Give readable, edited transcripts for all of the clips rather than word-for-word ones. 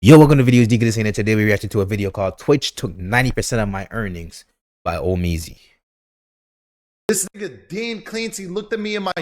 Yo, welcome to Videos Deacon, and today we reacted to a video called Twitch Took 90% of My Earnings by Omeezy. This nigga Dean Clancy looked at me in my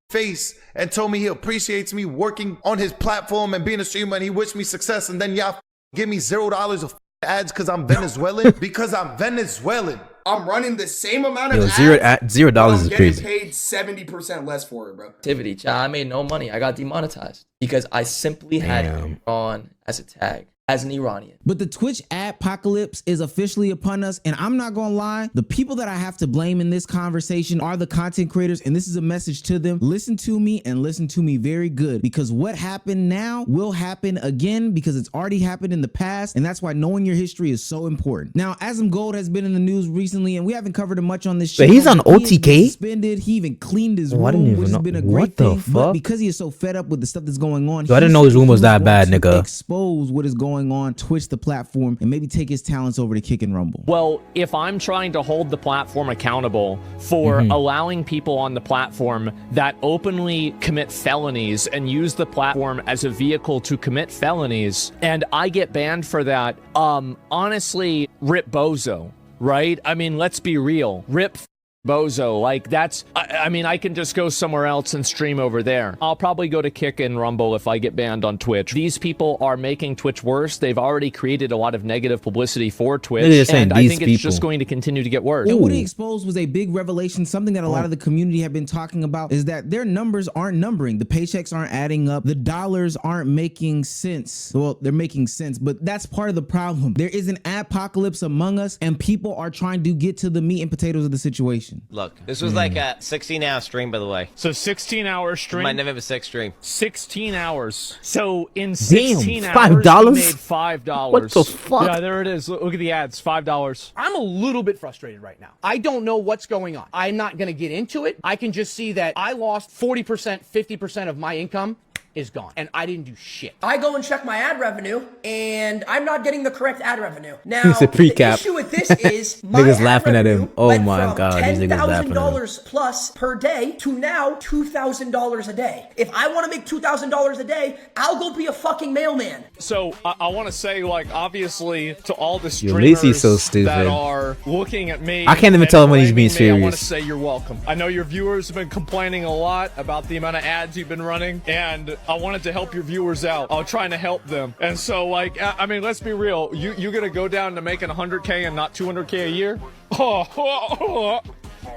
face and told me he appreciates me working on his platform and being a streamer, and he wished me success, and then y'all give me $0 of ads because I'm Venezuelan? Because I'm Venezuelan. I'm running the same amount of ads. $0 is crazy. Paid 70% less for it, bro. Activity, I made no money. I got demonetized because I simply had Iran as a tag, as an Iranian. But the Twitch adpocalypse is officially upon us, and I'm not gonna lie, the people that I have to blame in this conversation are the content creators, and this is a message to them. Listen to me and listen to me very good, because what happened now will happen again, because it's already happened in the past, and that's why knowing your history is so important. Now, Asm Gold has been in the news recently, and we haven't covered him much on this show. But he's on OTK? Suspended. He even cleaned his room, which has been a great thing. But because he is so fed up with the stuff that's going on, I didn't know his room was that bad, nigga. Expose what is going on Twitch, the platform, and maybe take his talents over to Kick and Rumble. Well, if I'm trying to hold the platform accountable for allowing people on the platform that openly commit felonies and use the platform as a vehicle to commit felonies, and I get banned for that, honestly, rip bozo, right? I mean, let's be real. Rip bozo. Like, that's, I mean, I can just go somewhere else and stream over there. I'll probably go to Kick and Rumble if I get banned on Twitch. These people are making Twitch worse. They've already created a lot of negative publicity for Twitch, and I think it's just going to continue to get worse. And what he exposed was a big revelation. Something that a lot of the community have been talking about is that their numbers aren't numbering. The paychecks aren't adding up. The dollars aren't making sense. Well, they're making sense, but that's part of the problem. There is an apocalypse among us, and people are trying to get to the meat and potatoes of the situation. Look, this was like a 16-hour stream, by the way. So 16-hour stream? My never have a sex stream. 16 hours. So in 16 hours, $5? you made $5. What the fuck? Yeah, there it is. Look at the ads. $5. I'm a little bit frustrated right now. I don't know what's going on. I'm not going to get into it. I can just see that I lost 40%, 50% of my income is gone, and I didn't do shit. I go and check my ad revenue, and I'm not getting the correct ad revenue. Now, it's a pre-cap. The issue with this is my niggas ad laughing at him. Oh went my from god, these niggas laughing at him. $10,000 plus per day to now $2,000 a day. If I want to make $2,000 a day, I'll go be a fucking mailman. So I want to say, like, obviously, to all the streamers so that are looking at me, I can't even tell him when he's being serious. I want to say you're welcome. I know your viewers have been complaining a lot about the amount of ads you've been running, and I wanted to help your viewers out. I'm trying to help them. And so, like, I mean, let's be real. You're gonna go down to making 100K and not 200K a year?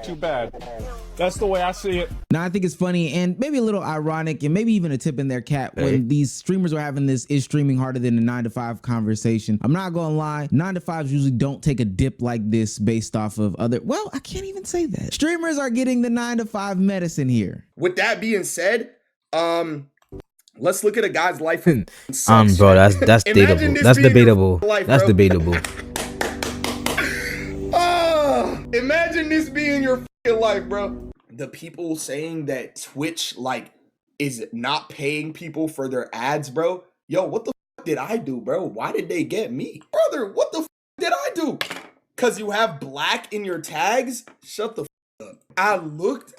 Too bad. That's the way I see it. Now, I think it's funny and maybe a little ironic and maybe even a tip in their cap when these streamers are having this is streaming harder than a 9-to-5 conversation. I'm not gonna lie, 9-to-5s usually don't take a dip like this based off of other, well, I can't even say that. Streamers are getting the 9-to-5 medicine here. With that being said, let's look at a guy's life. Bro, that's debatable. That's debatable. That's debatable. Imagine this being your life, bro. The people saying that Twitch, like, is not paying people for their ads, bro. Yo, what the did I do, bro? Why did they get me? Brother, what the did I do? Cause you have black in your tags? Shut the up. I looked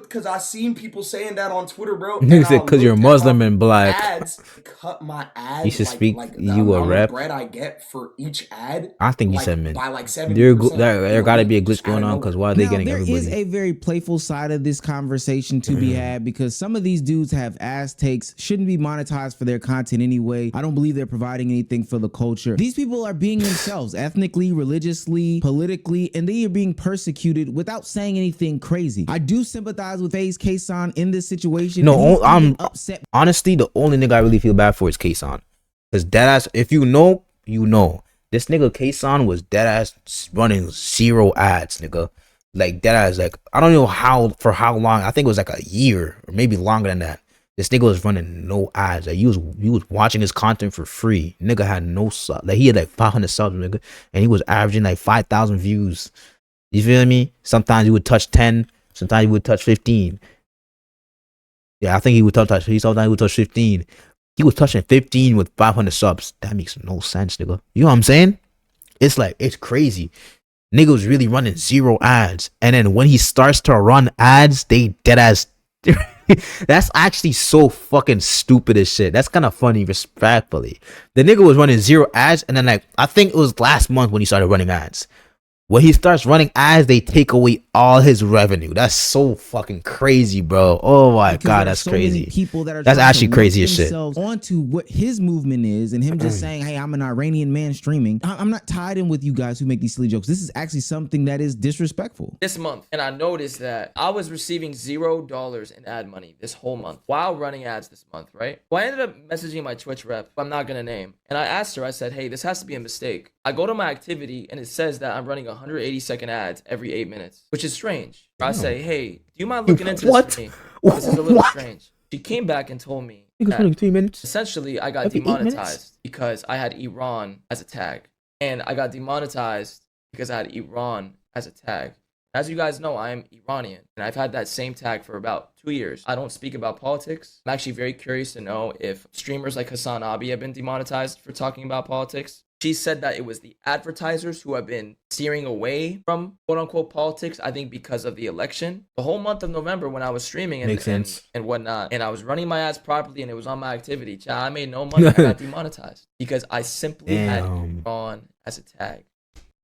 because I seen people saying that on Twitter, bro. Nigga said because you're Muslim and black. Ads, cut my ads. You should speak. You a rep. Bread I get for each ad. I think you said, man. By like 70%. There got to be a glitch going on, because why are they getting everybody? There is a very playful side of this conversation to be had, because some of these dudes have ass takes, shouldn't be monetized for their content anyway. I don't believe they're providing anything for the culture. These people are being themselves, ethnically, religiously, politically, and they are being persecuted without saying anything crazy. I do sympathize with FaZe Kason in this situation. No, I'm upset. Honestly, the only nigga I really feel bad for is Kason, because deadass, if you know, you know. This nigga Kason was deadass running 0 ads, nigga. Like, deadass, like, I don't know for how long. I think it was like a year or maybe longer than that. This nigga was running no ads. Like, he was watching his content for free. Nigga had no sub. Like, he had like 500 subs, nigga, and he was averaging like 5,000 views. You feel me? Sometimes he would touch 10. Sometimes he would touch 15. Yeah, I think he would sometimes he would touch 15. He was touching 15 with 500 subs. That makes no sense, nigga. You know what I'm saying? It's like, it's crazy. Nigga was really running 0 ads. And then when he starts to run ads, they deadass That's actually so fucking stupid as shit. That's kind of funny, respectfully. The nigga was running 0 ads, and then like I think it was last month when he started running ads. When he starts running ads, they take away all his revenue. That's so fucking crazy, bro. Oh my god, that's crazy. People that are that's actually crazy as shit. Onto what his movement is, and him just saying, "Hey, I'm an Iranian man streaming." I'm not tied in with you guys who make these silly jokes. This is actually something that is disrespectful. This month, and I noticed that I was receiving $0 in ad money this whole month while running ads this month, right? Well, I ended up messaging my Twitch rep, who I'm not gonna name, and I asked her. I said, "Hey, this has to be a mistake." I go to my activity, and it says that I'm running 180-second ads every 8 minutes, which is strange. I say, "Hey, do you mind looking into this for me? This is a little strange." She came back and told me that 3 minutes. essentially I got Every 8 minutes? demonetized because I had Iran as a tag, and I got demonetized because I had Iran as a tag. As you guys know, I am Iranian, and I've had that same tag for about 2 years. I don't speak about politics. I'm actually very curious to know if streamers like Hassan Abi have been demonetized for talking about politics. She said that it was the advertisers who have been steering away from quote-unquote politics, I think because of the election. The whole month of November when I was streaming and whatnot, and I was running my ads properly and it was on my activity, child, I made no money. I got demonetized because I simply had Iran as a tag.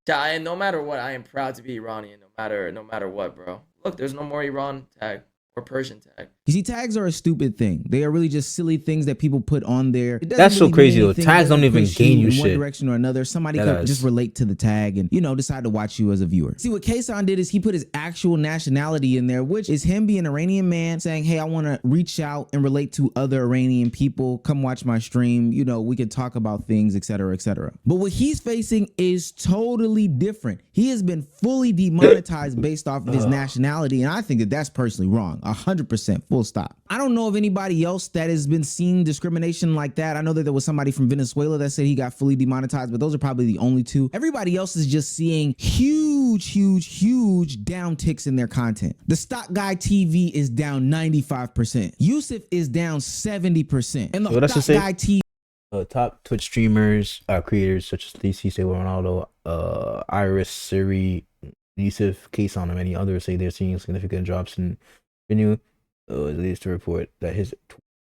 And no matter what, I am proud to be Iranian, no matter what, bro. Look, there's no more Iran tag or Persian tag. You see, tags are a stupid thing. They are really just silly things that people put on there. That's so crazy though. Tags don't even gain you in shit. one direction or another. Somebody could just relate to the tag and, you know, decide to watch you as a viewer. See, what Kaysan did is he put his actual nationality in there, which is him being an Iranian man saying, "Hey, I want to reach out and relate to other Iranian people. Come watch my stream. You know, we can talk about things, etc., etc." But what he's facing is totally different. He has been fully demonetized based off of his nationality, and I think that that's personally wrong. 100%, full stop. I don't know of anybody else that has been seeing discrimination like that. I know that there was somebody from Venezuela that said he got fully demonetized, but those are probably the only two. Everybody else is just seeing huge downticks in their content. The Stock Guy TV is down 95%. Yusuf is down 70%. And the Stock Guy TV top Twitch streamers, creators such as DC, Say Ronaldo, Iris, Siri, Yusuf, Kaysan, and many others say they're seeing significant drops in revenue. It leads to report that his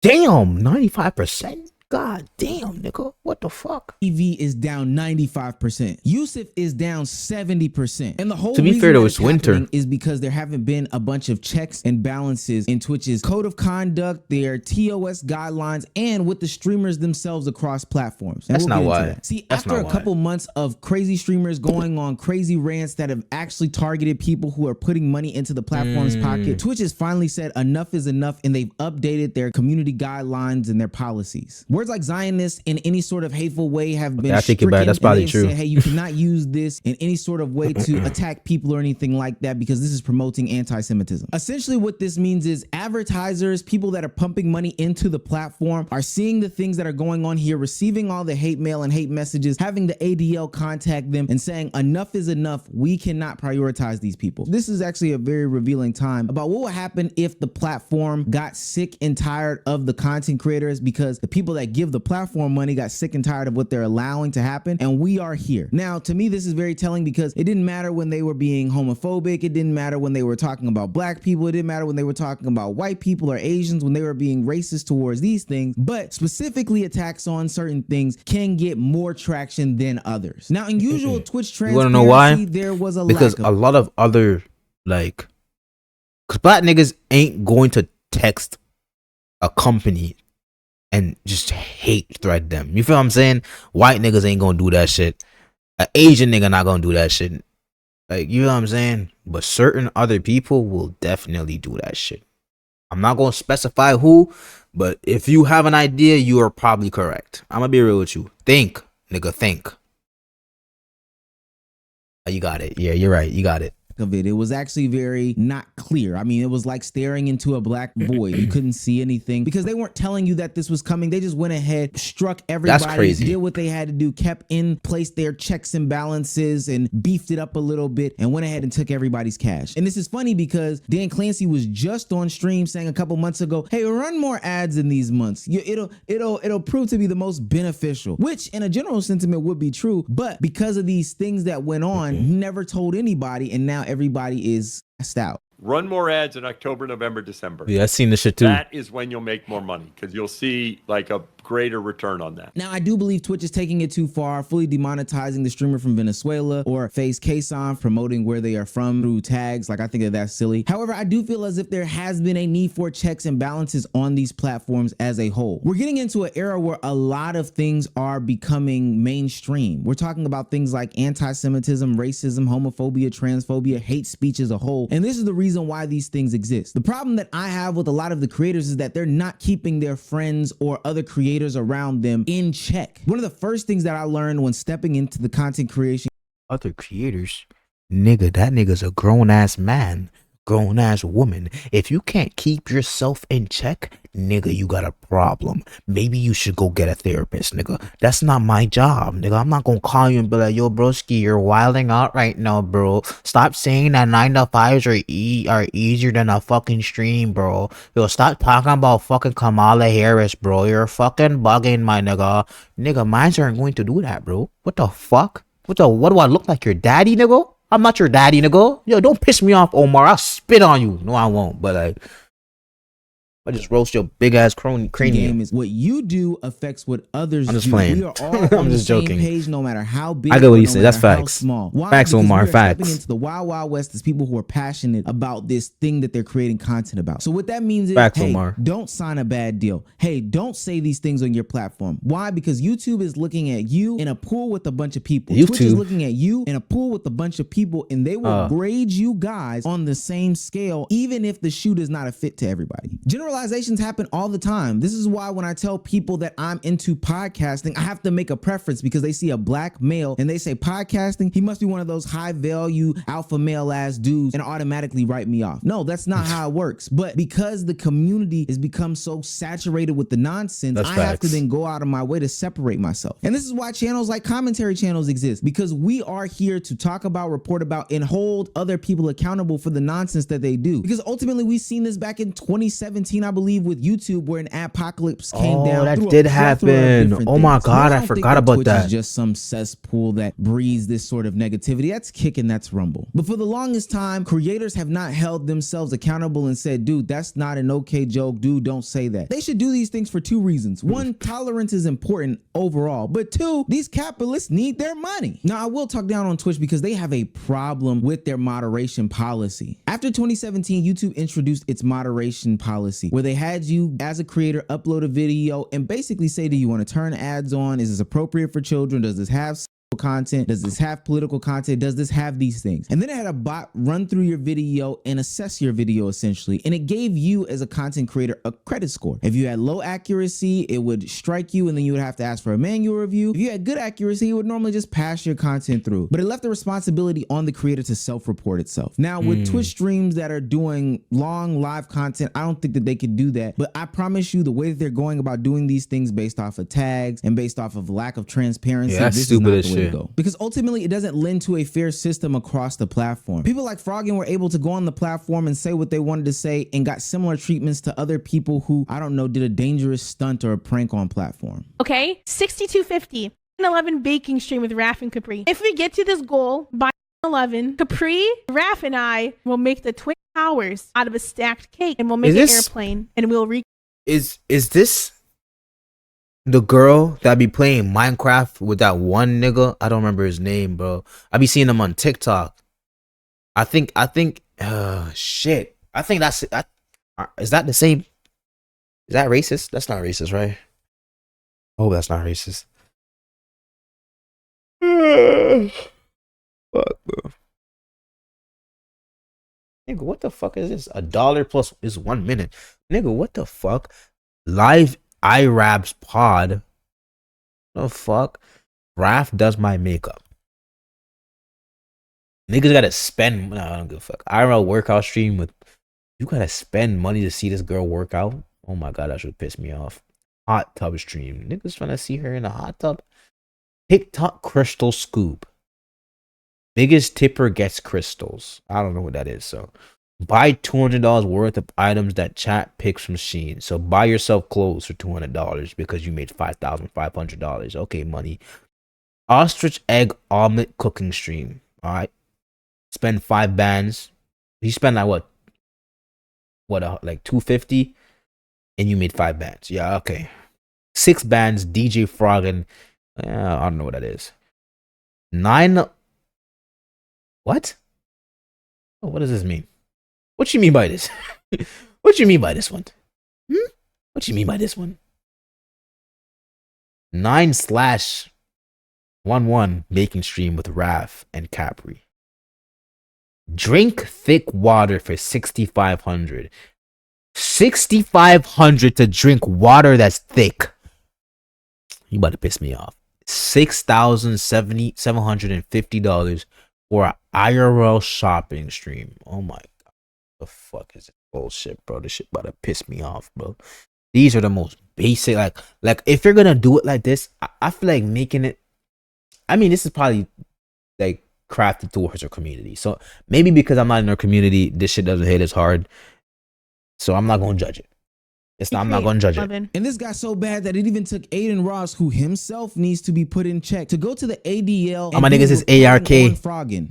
95%. God damn, nigga, what the fuck? TV is down 95%. Yusuf is down 70%. And the whole to be fair, though, it's winter is because there haven't been a bunch of checks and balances in Twitch's code of conduct, their TOS guidelines, and with the streamers themselves across platforms. And that's not why. See, after a couple months of crazy streamers going on crazy rants that have actually targeted people who are putting money into the platform's pocket, Twitch has finally said enough is enough, and they've updated their community guidelines and their policies. Words like Zionists in any sort of hateful way have been stricken. That's probably true. Said, hey, you cannot use this in any sort of way to attack people or anything like that because this is promoting anti-Semitism. Essentially what this means is advertisers, people that are pumping money into the platform are seeing the things that are going on here, receiving all the hate mail and hate messages, having the ADL contact them and saying enough is enough. We cannot prioritize these people. This is actually a very revealing time about what would happen if the platform got sick and tired of the content creators because the people that give the platform money got sick and tired of what they're allowing to happen, and we are here. Now, to me, this is very telling because it didn't matter when they were being homophobic, it didn't matter when they were talking about black people, it didn't matter when they were talking about white people or Asians, when they were being racist towards these things, but specifically attacks on certain things can get more traction than others. Now, in usual Twitch transparency, you wanna know why? There was a because a lot of other because black niggas ain't going to text a company and just hate thread them. You feel what I'm saying? White niggas ain't gonna do that shit. An Asian nigga not gonna do that shit. Like, you know what I'm saying? But certain other people will definitely do that shit. I'm not gonna specify who, but if you have an idea, you are probably correct. I'm gonna be real with you. Think, nigga, think. You got it. Yeah, you're right. You got it. Of it was actually very not clear. I mean, it was like staring into a black void. You couldn't see anything because they weren't telling you that this was coming. They just went ahead, struck everybody, that's crazy. Did what they had to do, kept in place their checks and balances and beefed it up a little bit and went ahead and took everybody's cash. And this is funny because Dan Clancy was just on stream saying a couple months ago, hey, run more ads in these months. It'll prove to be the most beneficial, which in a general sentiment would be true. But because of these things that went on, he never told anybody, and now everybody is stressed out. Run more ads in October, November, December. Yeah, I seen this shit too. That is when you'll make more money because you'll see like a greater return on that. Now, I do believe Twitch is taking it too far, fully demonetizing the streamer from Venezuela or FaZe Kason promoting where they are from through tags. Like, I think that that's silly. However, I do feel as if there has been a need for checks and balances on these platforms as a whole. We're getting into an era where a lot of things are becoming mainstream. We're talking about things like anti-Semitism, racism, homophobia, transphobia, hate speech as a whole. And this is the reason why these things exist. The problem that I have with a lot of the creators is that they're not keeping their friends or other creators around them in check. One of the first things that I learned when stepping into the content creation. Other creators? Nigga, that nigga's a grown-ass man. Grown-ass woman. If you can't keep yourself in check, nigga, you got a problem. Maybe you should go get a therapist, nigga. That's not my job, nigga. I'm not gonna call you and be like, yo, broski, you're wilding out right now, bro. Stop saying that 9 to 5s are easier than a fucking stream, bro. Yo, stop talking about fucking Kamala Harris, bro. You're fucking bugging, my nigga. Nigga, mines aren't going to do that, bro. What the fuck? What do I look like, your daddy, nigga? I'm not your daddy, nigga. Yo, don't piss me off, Omar. I'll spit on you. No, I won't. But like, I just roast your big ass cranium. Game is what you do affects what others do. I'm just playing. We are all I'm on just the joking. same page, no matter how big. I get what or you no say. That's matter how facts. Small. Why? Facts, Because Omar. we are Facts. stepping into the wild, wild west as people who are passionate about this thing that they're creating content about. So what that means is, Facts, hey, Omar. don't sign a bad deal. Hey, don't say these things on your platform. Why? Because YouTube is looking at you in a pool with a bunch of people. Twitch is looking at you in a pool with a bunch of people, and they will grade you guys on the same scale, even if the shoot is not a fit to everybody. Generalizations happen all the time. This is why when I tell people that I'm into podcasting, I have to make a preference because they see a black male and they say podcasting, he must be one of those high value alpha male ass dudes and automatically write me off. No, that's not how it works. But because the community has become so saturated with the nonsense, I have to then go out of my way to separate myself. And this is why channels like commentary channels exist, because we are here to talk about, report about, and hold other people accountable for the nonsense that they do. Because ultimately we've seen this back in 2017, I believe, with YouTube, where an Adpocalypse came down. That did happen. Oh my God, I forgot about Twitch that. Is just some cesspool that breeds this sort of negativity. That's kicking, that's rumble. But for the longest time, creators have not held themselves accountable and said, dude, that's not an okay joke. Dude, don't say that. They should do these things for two reasons. One, tolerance is important overall. But two, these capitalists need their money. Now, I will talk down on Twitch because they have a problem with their moderation policy. After 2017, YouTube introduced its moderation policy, where they had you as a creator upload a video and basically say, do you want to turn ads on? Is this appropriate for children? Does this have content? Does this have political content? Does this have these things? And then it had a bot run through your video and assess your video essentially. And it gave you as a content creator a credit score. If you had low accuracy, it would strike you and then you would have to ask for a manual review. If you had good accuracy, it would normally just pass your content through. But it left the responsibility on the creator to self-report itself. Now with Twitch streams that are doing long live content, I don't think that they could do that. But I promise you, the way that they're going about doing these things based off of tags and based off of lack of transparency, that's this stupid is as not the way shit. to go. Because ultimately it doesn't lend to a fair system across the platform. People like Froggen were able to go on the platform and say what they wanted to say and got similar treatments to other people who, I don't know, did a dangerous stunt or a prank on platform. Okay, 6250, 11 baking stream with Raph and Capri. If we get to this goal by 11, Capri, Raph, and I will make the Twin Towers out of a stacked cake, and we'll make an airplane, and we'll Is this the girl that be playing Minecraft with that one nigga? I don't remember his name, bro. I be seeing him on TikTok. I think shit. I think that's is that the same? Is that racist? That's not racist, right? Oh, that's not racist. Fuck, bro. Nigga, what the fuck is this? $1 plus is 1 minute. Nigga, what the fuck? Live iRabs pod. The fuck? Raph does my makeup. Niggas gotta spend. No, I don't give a fuck. IRL workout stream with. You gotta spend money to see this girl work out. Oh my god, that should piss me off. Hot tub stream. Niggas trying to see her in a hot tub. TikTok crystal scoop. Biggest tipper gets crystals. I don't know what that is. So buy $200 worth of items that chat picks from Shein. So buy yourself clothes for $200 because you made $5,500. Okay, money. Ostrich egg omelet cooking stream. All right. Spend 5 bands. You spend like what? what, like 250, and you made 5 bands. Yeah, okay. 6 bands, DJ Frog, and I don't know what that is. 9. What? Oh, what does this mean? What you mean by this? What you mean by this one? What you mean by this one? 9/11 making stream with Raph and Capri. Drink thick water for 6,500. 6,500 to drink water that's thick. You about to piss me off. $6,750 for an IRL shopping stream. Oh my god. The fuck is this bullshit, bro? This shit about to piss me off, bro. These are the most basic, like if you're gonna do it like this, I feel like making it, I mean, this is probably like crafted towards our community. So maybe because I'm not in our community, this shit doesn't hit as hard. So I'm not gonna judge it. I'm not gonna judge it. And this got so bad that it even took Aiden Ross, who himself needs to be put in check, to go to the ADL. Oh, my niggas is ARK.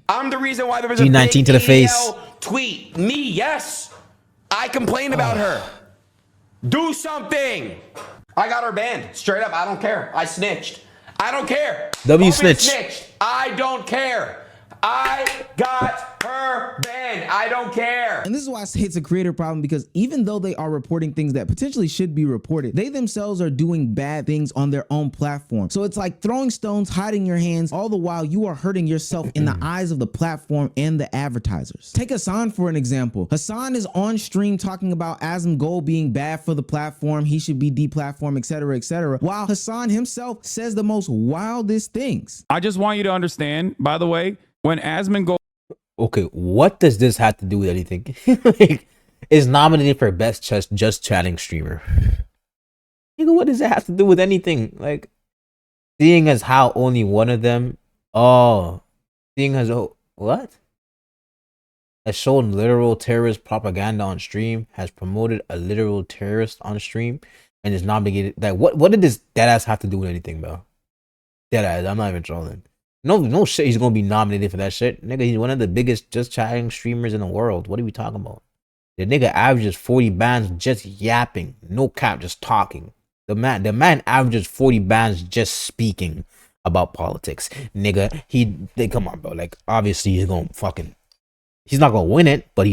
I'm the reason why there was G19 a big to the face. ADL tweet. Me, yes. I complained about her. Do something. I got her banned. Straight up, I don't care. I snitched. I don't care. W Homie snitch. snitched. I don't care. I got her banned. I don't care. And this is why I say it's a creator problem, because even though they are reporting things that potentially should be reported, they themselves are doing bad things on their own platform. So it's like throwing stones, hiding your hands, all the while you are hurting yourself in the eyes of the platform and the advertisers. Take Hassan for an example. Hassan is on stream talking about Asmongold being bad for the platform. He should be deplatformed, etc., etc. While Hassan himself says the most wildest things. I just want you to understand, by the way, when Asmongold. Okay, what does this have to do with anything? Like, is nominated for best just chatting streamer. Nigga, what does that have to do with anything? Like, seeing as how only one of them, seeing as what? Has shown literal terrorist propaganda on stream, has promoted a literal terrorist on stream, and is nominated. Like, what did this deadass have to do with anything, bro? Deadass, I'm not even trolling. No shit, he's gonna be nominated for that shit. Nigga, he's one of the biggest just chatting streamers in the world. What are we talking about? The nigga averages 40 bands just yapping. No cap, just talking. The man averages 40 bands just speaking about politics. Nigga, come on, bro. Like, obviously he's not gonna win it, but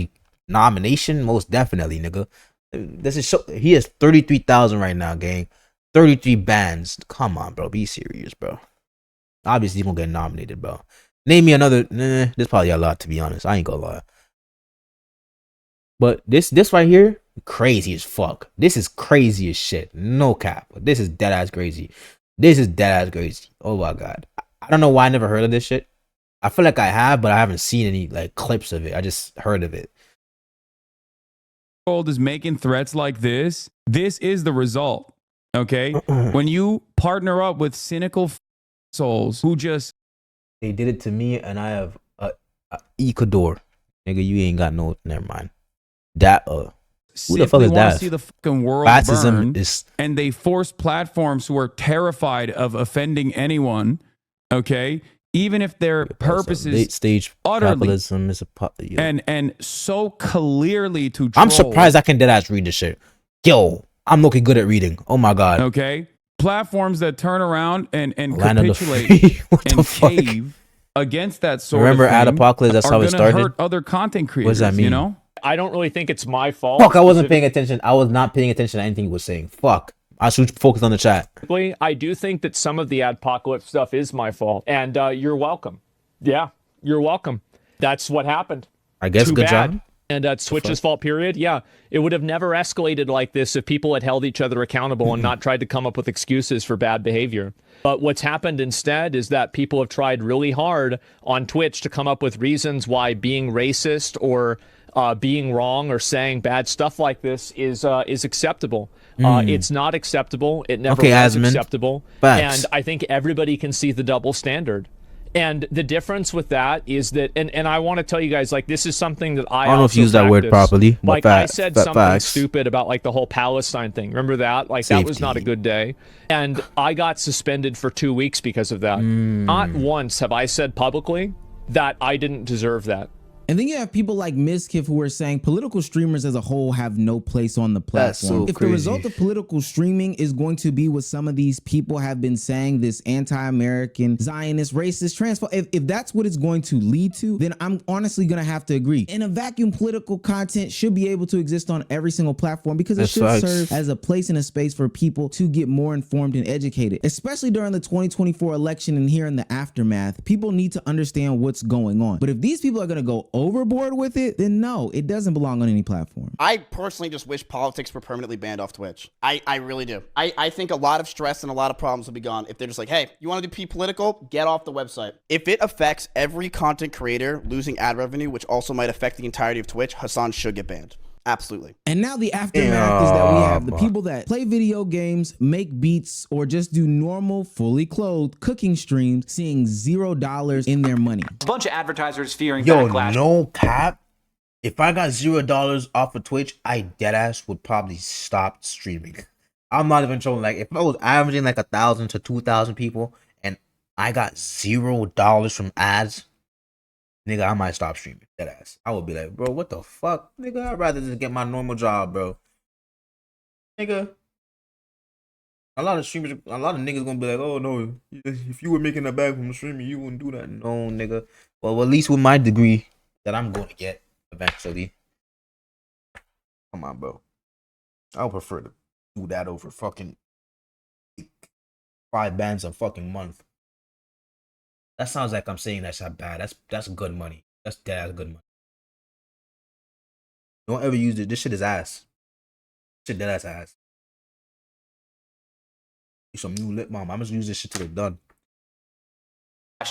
nomination, most definitely, nigga. This is he has 33,000 right now, gang. 33 bands. Come on, bro. Be serious, bro. Obviously, he's gonna get nominated, bro. Name me another. There's probably a lot, to be honest. I ain't gonna lie. But this right here, crazy as fuck. This is crazy as shit. No cap. This is dead ass crazy. Oh my god. I don't know why I never heard of this shit. I feel like I have, but I haven't seen any like clips of it. I just heard of it. Is making threats like this. This is the result. Okay, when you partner up with cynical souls who just, they did it to me, and I have Ecuador. Nigga, you ain't got no, never mind. That who the fuck is that? See the fucking world burn, and they force platforms who are terrified of offending anyone. Okay, even if their purpose is late stage utterly capitalism is and so clearly to troll. I'm surprised I can deadass read this shit. Yo, I'm looking good at reading. Oh my god. Okay. Platforms that turn around and capitulate and cave against that sort Remember of thing Adpocalypse, that's how it started. Hurt other content creators. What does that mean? You know? I don't really think it's my fault. Fuck, I wasn't paying attention. I was not paying attention to anything he was saying. Fuck. I should focus on the chat. I do think that some of the Adpocalypse stuff is my fault. And you're welcome. Yeah, you're welcome. That's what happened. I guess. Good job. And Twitch's fault, period. Yeah, it would have never escalated like this if people had held each other accountable and not tried to come up with excuses for bad behavior. But what's happened instead is that people have tried really hard on Twitch to come up with reasons why being racist or being wrong or saying bad stuff like this is acceptable. It's not acceptable. It never was acceptable. Facts. And I think everybody can see the double standard. And the difference with that is that, and I want to tell you guys, like, this is something that I don't know if you use that word properly. Like, I said something stupid about, like, the whole Palestine thing. Remember that? Like, that was not a good day. And I got suspended for 2 weeks because of that. Not once have I said publicly that I didn't deserve that. And then you have people like Miskiff who are saying political streamers as a whole have no place on the platform. If the result of political streaming is going to be what some of these people have been saying, this anti-American, Zionist, racist, transphobic, if that's what it's going to lead to, then I'm honestly going to have to agree. In a vacuum, political content should be able to exist on every single platform because it should serve as a place and a space for people to get more informed and educated, especially during the 2024 election and here in the aftermath. People need to understand what's going on. But if these people are going to go overboard with it, then no, it doesn't belong on any platform. I personally just wish politics were permanently banned off Twitch. I really do. I think a lot of stress and a lot of problems will be gone if they're just like, hey, you want to be political? Get off the website. If it affects every content creator losing ad revenue, which also might affect the entirety of Twitch, Hassan should get banned. Absolutely. And now the aftermath is that we have the people that play video games, make beats, or just do normal, fully clothed cooking streams seeing $0 in their money. A bunch of advertisers fearing backlash. No cap. If I got $0 off of Twitch, I deadass would probably stop streaming. I'm not even trolling. Like, if I was averaging like 1,000 to 2,000 people and I got $0 from ads, nigga, I might stop streaming. Deadass. I would be like, bro, what the fuck? Nigga, I'd rather just get my normal job, bro. Nigga. A lot of niggas gonna be like, oh no, if you were making a bag from streaming, you wouldn't do that. No, nigga. Well, at least with my degree that I'm gonna get eventually. Come on, bro. I would prefer to do that over fucking 5 bands a fucking month. That sounds like I'm saying that's not bad. That's good money. That's good money. Don't ever use it. This shit is ass. Shit dead ass. Some new lip balm. I'm just use this shit till it's done.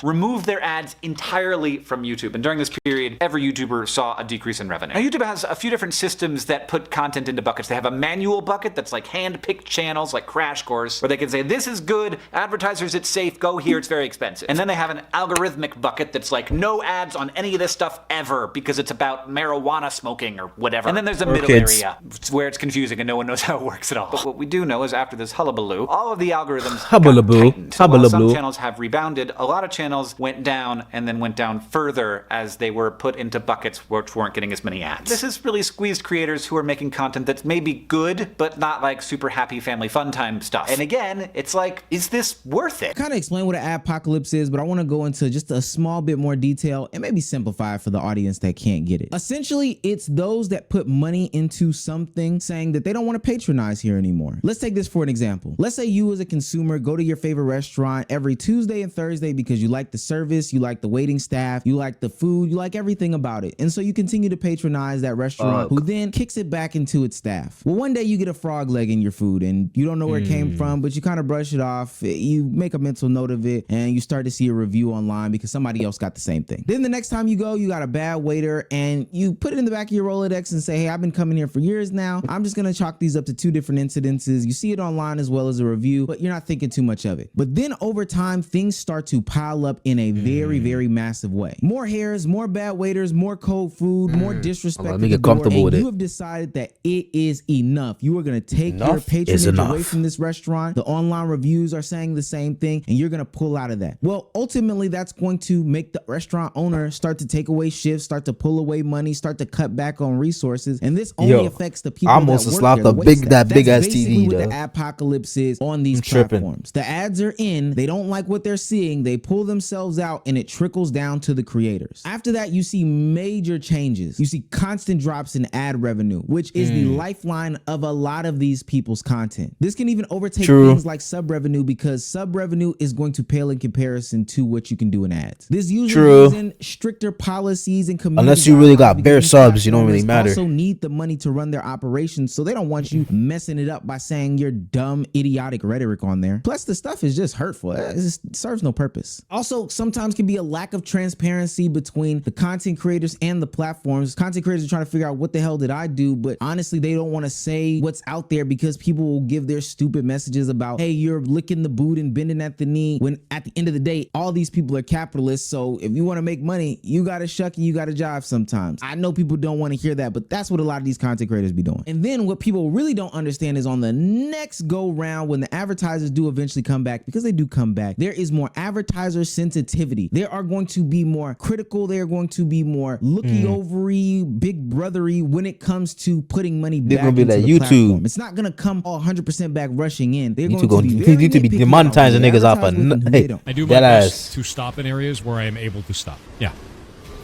Remove their ads entirely from YouTube. And during this period, every YouTuber saw a decrease in revenue. Now, YouTube has a few different systems that put content into buckets. They have a manual bucket that's like hand-picked channels, like Crash Course, where they can say, this is good, advertisers, it's safe, go here, it's very expensive. And then they have an algorithmic bucket that's like, no ads on any of this stuff ever, because it's about marijuana smoking or whatever. And then there's a middle area, where it's confusing and no one knows how it works at all. But what we do know is after this hullabaloo, all of the algorithms got tightened. So while some channels have rebounded, a lot of channels went down and then went down further as they were put into buckets which weren't getting as many ads. This has really squeezed creators who are making content that's maybe good, but not like super happy family fun time stuff. And again, it's like, is this worth it? I kind of explain what an adpocalypse is, but I want to go into just a small bit more detail and maybe simplify it for the audience that can't get it. Essentially, it's those that put money into something saying that they don't want to patronize here anymore. Let's take this for an example. Let's say you as a consumer go to your favorite restaurant every Tuesday and Thursday because you like the service, you like the waiting staff, you like the food, you like everything about it. And so you continue to patronize that restaurant who then kicks it back into its staff. Well, one day you get a frog leg in your food and you don't know where it came from, but you kind of brush it off. You make a mental note of it and you start to see a review online because somebody else got the same thing. Then the next time you go, you got a bad waiter and you put it in the back of your Rolodex and say, hey, I've been coming here for years now. I'm just going to chalk these up to 2 different incidences. You see it online as well as a review, but you're not thinking too much of it. But then over time, things start to pile up in a very, very massive way. More hairs, more bad waiters, more cold food, more disrespect. Let me get comfortable with it. You have decided that it is enough. You are going to take your patronage away from this restaurant. The online reviews are saying the same thing, and you're going to pull out of that. Well, ultimately, that's going to make the restaurant owner start to take away shifts, start to pull away money, start to cut back on resources, and this only affects the people almost that work slapped there, that big ass TV. What the adpocalypse is on these platforms. The ads are in. They don't like what they're seeing. They pull themselves out, and it trickles down to the creators. After that, you see major changes. You see constant drops in ad revenue, which is the lifeline of a lot of these people's content. This can even overtake things like sub revenue because sub revenue is going to pale in comparison to what you can do in ads. This usually is in stricter policies and community. Unless you really got bare subs, you don't really matter. Also need the money to run their operations, so they don't want you messing it up by saying your dumb, idiotic rhetoric on there. Plus, the stuff is just hurtful. It just serves no purpose. Also, sometimes can be a lack of transparency between the content creators and the platforms. Content creators are trying to figure out what the hell did I do, but honestly, they don't want to say what's out there because people will give their stupid messages about, hey, you're licking the boot and bending at the knee, when at the end of the day, all these people are capitalists. So if you want to make money, you got to shuck and you got to jive sometimes. I know people don't want to hear that, but that's what a lot of these content creators be doing. And then what people really don't understand is on the next go round, when the advertisers do eventually come back, because they do come back, there is more advertiser sensitivity. They are going to be more critical. They are going to be more looky-overy, big brothery when it comes to putting money back gonna be into like the YouTube. platform. It's not gonna come all 100% back rushing in. They're YouTube going to be very YouTube be nitpicky about demonetizing who they niggas off advertise of with and who hey, they don't. I do my that best ass. to stop in areas where I am able to stop. Yeah.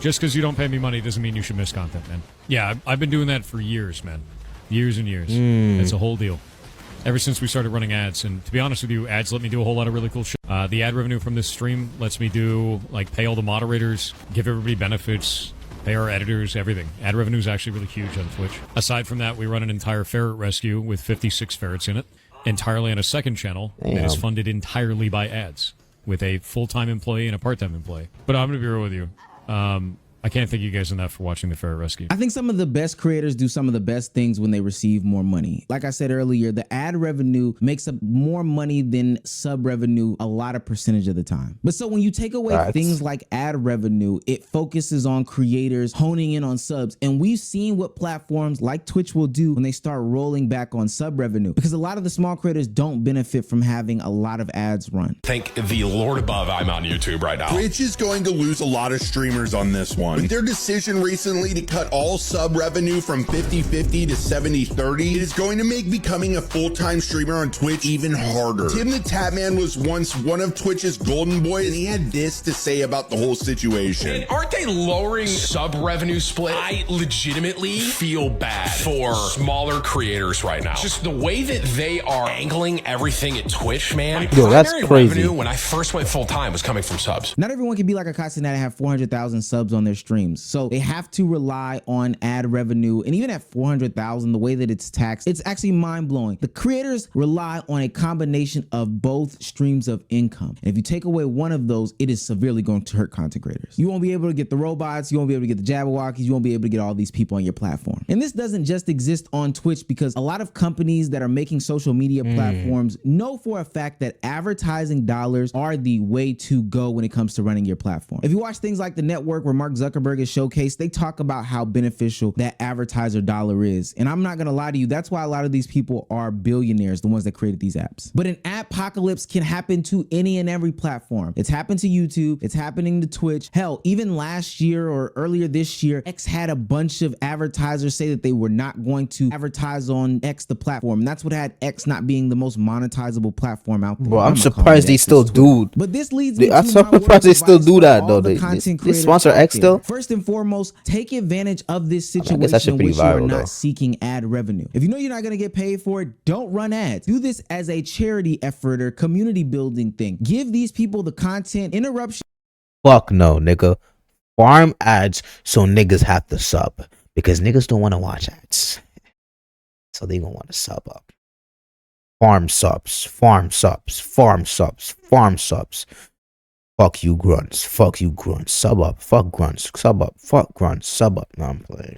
Just because you don't pay me money doesn't mean you should miss content, man. Yeah, I've been doing that for years, man. Years and years. It's a whole deal. Ever since we started running ads, and to be honest with you, ads let me do a whole lot of really cool shit. The ad revenue from this stream lets me do, like, pay all the moderators, give everybody benefits, pay our editors, everything. Ad revenue is actually really huge on Twitch. Aside from that, we run an entire ferret rescue with 56 ferrets in it, entirely on a second channel that is funded entirely by ads, with a full-time employee and a part-time employee. But I'm going to be real with you. I can't thank you guys enough for watching the Ferret Rescue. I think some of the best creators do some of the best things when they receive more money. Like I said earlier, the ad revenue makes up more money than sub revenue a lot of percentage of the time. But so when you take away things like ad revenue, it focuses on creators honing in on subs. And we've seen what platforms like Twitch will do when they start rolling back on sub revenue, because a lot of the small creators don't benefit from having a lot of ads run. Thank the Lord above I'm on YouTube right now. Twitch is going to lose a lot of streamers on this one. With their decision recently to cut all sub revenue from 50-50 to 70-30, it is going to make becoming a full-time streamer on Twitch even harder. Tim the Tatman was once one of Twitch's golden boys, and he had this to say about the whole situation. And aren't they lowering sub revenue split? I legitimately feel bad for smaller creators right now. Just the way that they are angling everything at Twitch, man. Yo, that's Primary crazy. revenue when I first went full time was coming from subs. Not everyone can be like a Castaneda and have 400,000 subs on their streams. So they have to rely on ad revenue. And even at 400,000, the way that it's taxed, it's actually mind blowing. The creators rely on a combination of both streams of income. And if you take away one of those, it is severely going to hurt content creators. You won't be able to get the robots. You won't be able to get the Jabberwockies. You won't be able to get all these people on your platform. And this doesn't just exist on Twitch, because a lot of companies that are making social media platforms know for a fact that advertising dollars are the way to go when it comes to running your platform. If you watch things like The Network, where Mark Zuckerberg is showcased, they talk about how beneficial that advertiser dollar is. And I'm not gonna lie to you, that's why a lot of these people are billionaires, the ones that created these apps. But an adpocalypse can happen to any and every platform. It's happened to YouTube, it's happening to Twitch. Hell, even last year or earlier this year, X had a bunch of advertisers say that they were not going to advertise on X, the platform. And that's what had X not being the most monetizable platform out there. Bro, I'm surprised they still do. But this leads me I'm to surprised they still do that though. They creators sponsor out X there. still. First and foremost, take advantage of this I guess situation that should in be which you are viral, not though. seeking ad revenue. If you know you're not going to get paid for it, don't run ads. Do this as a charity effort or community building thing. Give these people the content interruption. Fuck no, nigga. Farm ads so niggas have to sub, because niggas don't want to watch ads. So they gonna want to sub up. Farm subs, farm subs, farm subs, farm subs. Fuck you grunts, fuck you grunts, sub up, fuck grunts, sub up, fuck grunts, sub up. No, I'm playing.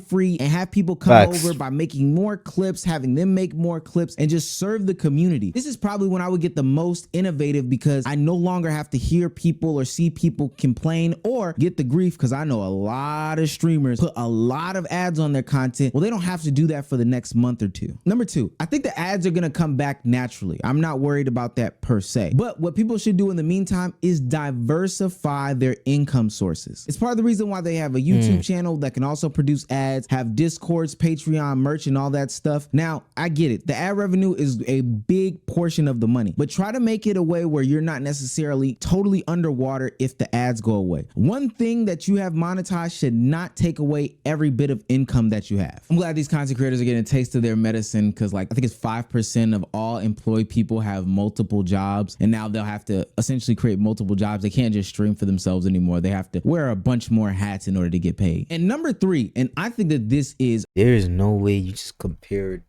Free and have people come Facts. over by making more clips, having them make more clips, and just serve the community. This is probably when I would get the most innovative, because I no longer have to hear people or see people complain or get the grief, because I know a lot of streamers put a lot of ads on their content. Well, they don't have to do that for the next month or two. Number two, I think the ads are going to come back naturally. I'm not worried about that per se. But what people should do in the meantime is diversify their income sources. It's part of the reason why they have a YouTube channel that can also produce ads, have Discords, Patreon, merch, and all that stuff. Now, I get it. The ad revenue is a big portion of the money, but try to make it a way where you're not necessarily totally underwater if the ads go away. One thing that you have monetized should not take away every bit of income that you have. I'm glad these content creators are getting a taste of their medicine, because like I think it's 5% of all employed people have multiple jobs, and now they'll have to essentially create multiple jobs. They can't just stream for themselves anymore. They have to wear a bunch more hats in order to get paid. And number three, and I think that this is, There is no way you just compare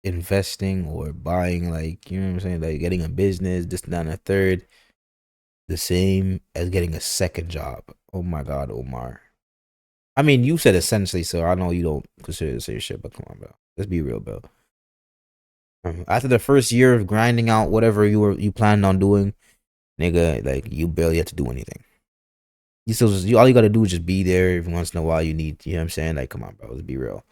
investing or buying, like, you know what I'm saying, like getting a business, this, that, and a third, the same as getting a second job. Oh my God, Omar. I mean, you said essentially, so I know you don't consider the same shit, but come on, bro. Let's be real, bro. After the first year of grinding out whatever you planned on doing, nigga, like, you barely have to do anything. All you gotta do is just be there every once in a while. You know what I'm saying? Like, come on, bro, let's be real.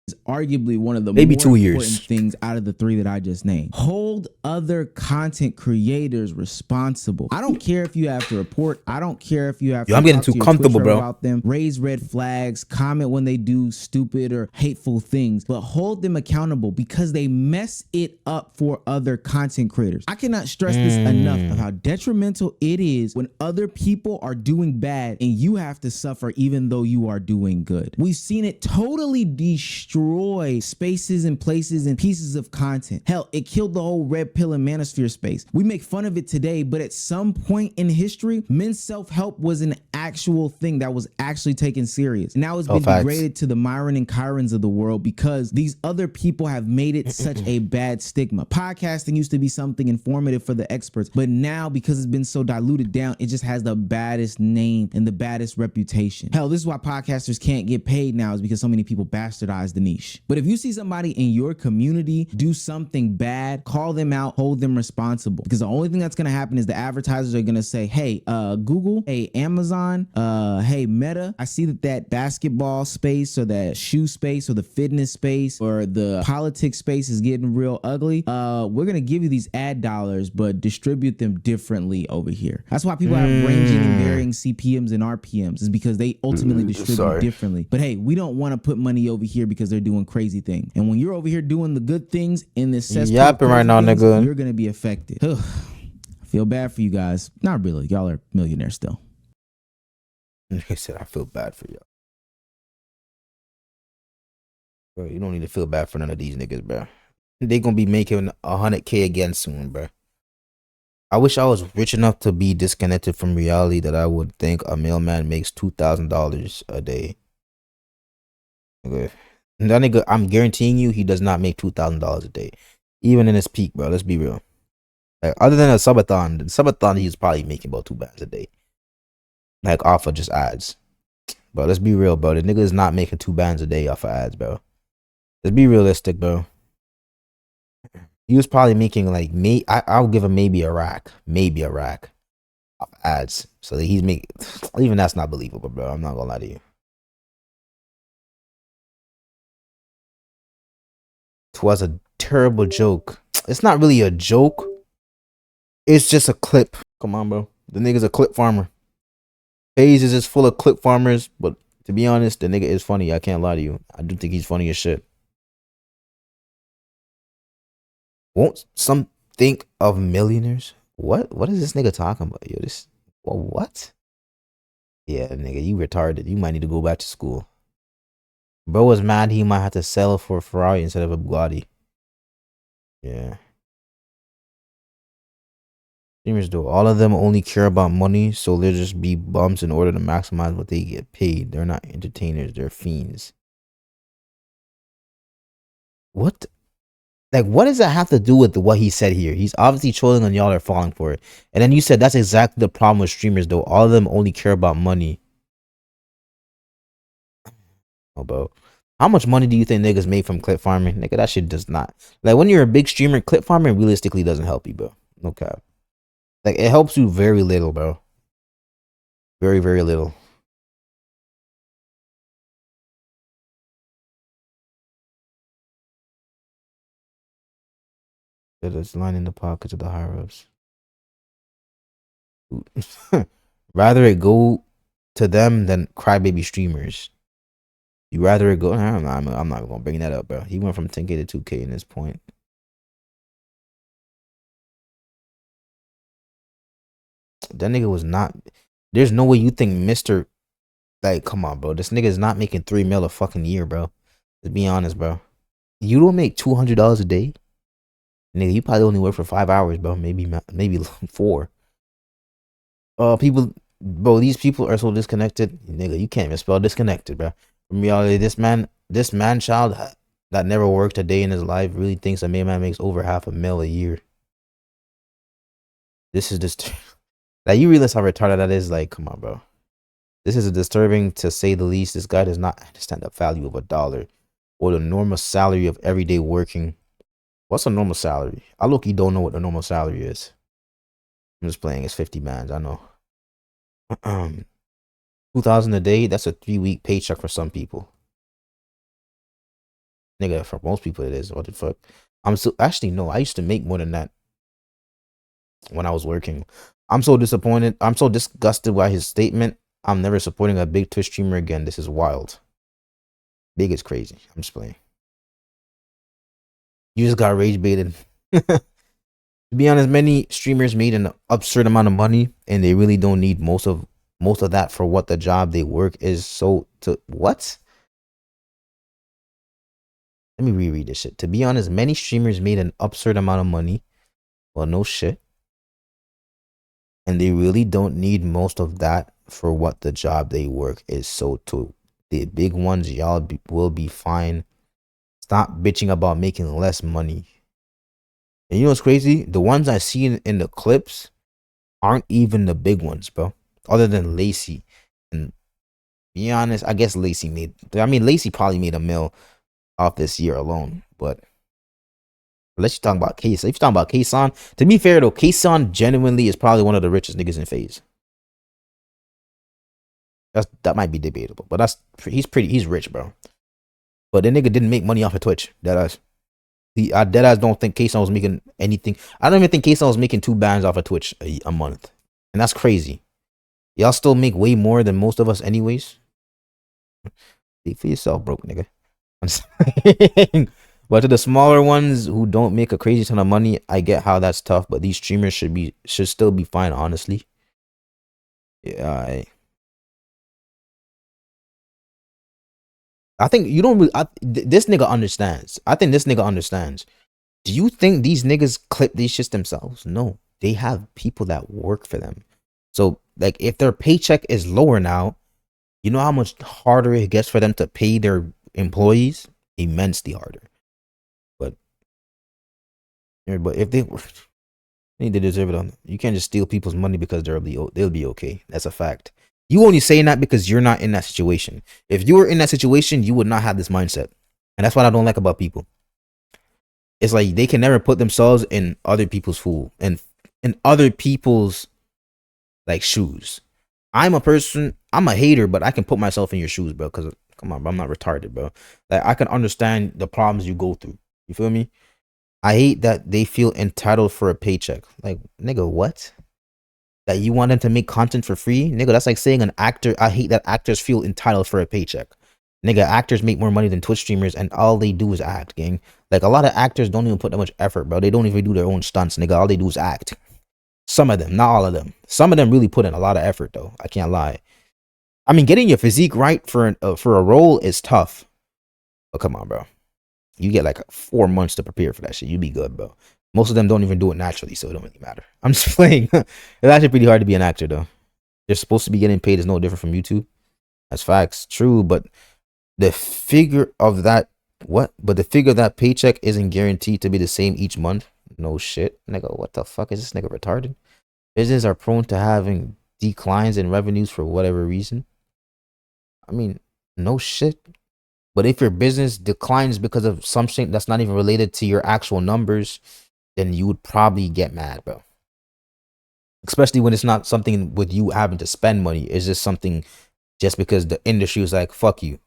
is arguably one of the Maybe more 2 important years. things out of the three that I just named. Hold other content creators responsible. I don't care if you have to report. I don't care if you have Yo, to I'm getting talk too to your comfortable, Twitch rep bro. about them, raise red flags, comment when they do stupid or hateful things, but hold them accountable because they mess it up for other content creators. I cannot stress this enough of how detrimental it is when other people are doing bad and you have to suffer even though you are doing good. We've seen it totally destroy spaces and places and pieces of content. Hell, it killed the whole red pill and manosphere space. We make fun of it today, but at some point in history, men's self-help was an actual thing that was actually taken serious. Now it's been degraded to the Myron and Kyrens of the world because these other people have made it such a bad stigma. Podcasting used to be something informative for the experts, but now because it's been so diluted down, it just has the baddest name and the baddest reputation. Hell, this is why podcasters can't get paid now, is because so many people bastardize the niche. But if you see somebody in your community do something bad, call them out, hold them responsible. Because the only thing that's gonna happen is the advertisers are gonna say, hey, Google, hey, Amazon, hey, Meta, I see that basketball space or that shoe space or the fitness space or the politics space is getting real ugly. We're gonna give you these ad dollars, but distribute them differently over here. That's why people have ranging and varying CPMs and RPMs, is because they ultimately distribute differently. But hey, we don't want to put money over here because they're doing crazy things. And when you're over here doing the good things in this cesspool of Yapping right now, things, nigga. you're gonna be affected. Ugh. I feel bad for you guys. Not really. Y'all are millionaires still. He said, I feel bad for y'all. Bro, you don't need to feel bad for none of these niggas, bro. They gonna be making 100K again soon, bro. I wish I was rich enough to be disconnected from reality that I would think a mailman makes $2,000 a day. Okay. And that nigga, I'm guaranteeing you, he does not make $2,000 a day. Even in his peak, bro. Let's be real. Like, other than a subathon, he's probably making about $2 a day. Like, off of just ads. But let's be real, bro. The nigga is not making $2 a day off of ads, bro. Let's be realistic, bro. He was probably making like I'll give him maybe a rack off ads. So that he's making, even that's not believable, bro. I'm not gonna lie to you. It was a terrible joke. It's not really a joke. It's just a clip. Come on, bro. The nigga's a clip farmer. FaZe is just full of clip farmers, but to be honest, the nigga is funny. I can't lie to you. I do think he's funny as shit. Won't some think of millionaires? What is this nigga talking about? Yo, this what? Yeah, nigga, you retarded. You might need to go back to school. Bro was mad he might have to sell for a Ferrari instead of a Bugatti. Yeah. Streamers do. All of them only care about money, so they'll just be bums in order to maximize what they get paid. They're not entertainers, they're fiends. What? Like, what does that have to do with what he said here? He's obviously trolling and y'all are falling for it. And then you said that's exactly the problem with streamers, though. All of them only care about money. Oh, bro. How much money do you think niggas made from clip farming? Nigga, that shit does not. Like, when you're a big streamer, clip farming realistically doesn't help you, bro. No cap. Like, it helps you very little, bro. Very, very little. It's lining the pockets of the higher ups. Rather it go to them than crybaby streamers. You rather it go. I'm not gonna bring that up, bro. He went from 10K to 2K in this point. That nigga was not. There's no way you think Mr. Like, come on, bro. This nigga is not making 3 mil a fucking year, bro. Let's be honest, bro. You don't make $200 a day, nigga. You probably only work for 5 hours, bro. Maybe 4. People, bro. These people are so disconnected, nigga. You can't even spell disconnected, bro. From reality, this man child that never worked a day in his life really thinks a man makes over $500,000 a year. This is just like, you realize how retarded that is. Like, come on, bro. This is disturbing to say the least. This guy does not understand the value of a dollar or the normal salary of everyday working. What's a normal salary? I look, you don't know what the normal salary is. I'm just playing. It's 50 bands. I know. 2,000 a day. That's a 3-week paycheck for some people. Nigga, for most people it is. What the fuck? I'm so actually no. I used to make more than that when I was working. I'm so disappointed. I'm so disgusted by his statement. I'm never supporting a big Twitch streamer again. This is wild. Big is crazy. I'm just playing. You just got rage baited. To be honest, many streamers made an absurd amount of money, and they really don't need most of that for what the job they work is. So to what? Let me reread this shit. To be honest, many streamers made an absurd amount of money. Well, no shit. And they really don't need most of that for what the job they work is. So to the big ones, y'all will be fine. Stop bitching about making less money. And you know what's crazy? The ones I see in the clips aren't even the big ones, bro. Other than Lacey. And be honest, I guess Lacey Lacey probably made $1 million off this year alone. But unless you're talking about K-Son. If you're talking about K-Son, to be fair though, K-Son genuinely is probably one of the richest niggas in FaZe. That might be debatable, but he's rich, bro. But the nigga didn't make money off of Twitch. Deadass. I deadass don't think K-Son was making anything. I don't even think K-Son was making 2 bands off of Twitch a month. And that's crazy. Y'all still make way more than most of us anyways. Speak for yourself, broke nigga. I'm saying. But to the smaller ones who don't make a crazy ton of money, I get how that's tough, but these streamers should still be fine, honestly. Yeah, I think you don't really. This nigga understands. I think this nigga understands. Do you think these niggas clip these shits themselves? No, they have people that work for them. So, like, if their paycheck is lower now, you know how much harder it gets for them to pay their employees? Immensely harder. But if they need to deserve it, you can't just steal people's money because they'll be okay. That's a fact. You only saying that because you're not in that situation. If you were in that situation, you would not have this mindset. And that's what I don't like about people. It's like they can never put themselves in other people's and in other people's like shoes. I'm a hater, but I can put myself in your shoes, bro. Because come on, bro, I'm not retarded, bro. Like I can understand the problems you go through. You feel me? I hate that they feel entitled for a paycheck. Like, nigga, what? That you want them to make content for free? Nigga, that's like saying an actor. I hate that actors feel entitled for a paycheck. Nigga, actors make more money than Twitch streamers and all they do is act, gang. Like a lot of actors don't even put that much effort, bro. They don't even do their own stunts, nigga. All they do is act. Some of them, not all of them. Some of them really put in a lot of effort, though. I can't lie. I mean, getting your physique right for a role is tough. But come on, bro. You get like 4 months to prepare for that shit. You be good, bro. Most of them don't even do it naturally, so it don't really matter. I'm just playing. It's actually pretty hard to be an actor, though. They're supposed to be getting paid is no different from YouTube. That's facts. True, but the figure of that paycheck isn't guaranteed to be the same each month. No shit. Nigga, what the fuck is this nigga retarded? Businesses are prone to having declines in revenues for whatever reason. I mean, no shit. But if your business declines because of something that's not even related to your actual numbers, then you would probably get mad, bro. Especially when it's not something with you having to spend money. It's just something just because the industry was like, fuck you.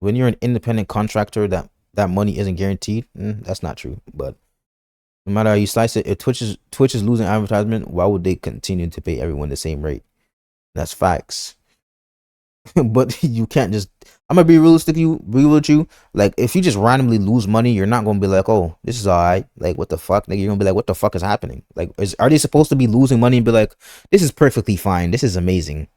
When you're an independent contractor, that money isn't guaranteed. That's not true. But no matter how you slice it, if Twitch is losing advertisement, why would they continue to pay everyone the same rate? That's facts. But you can't just. I'm gonna be real with you. Like, if you just randomly lose money, you're not gonna be like, "Oh, this is alright." Like, what the fuck? Like, you're gonna be like, "What the fuck is happening?" Like, are they supposed to be losing money and be like, "This is perfectly fine. This is amazing."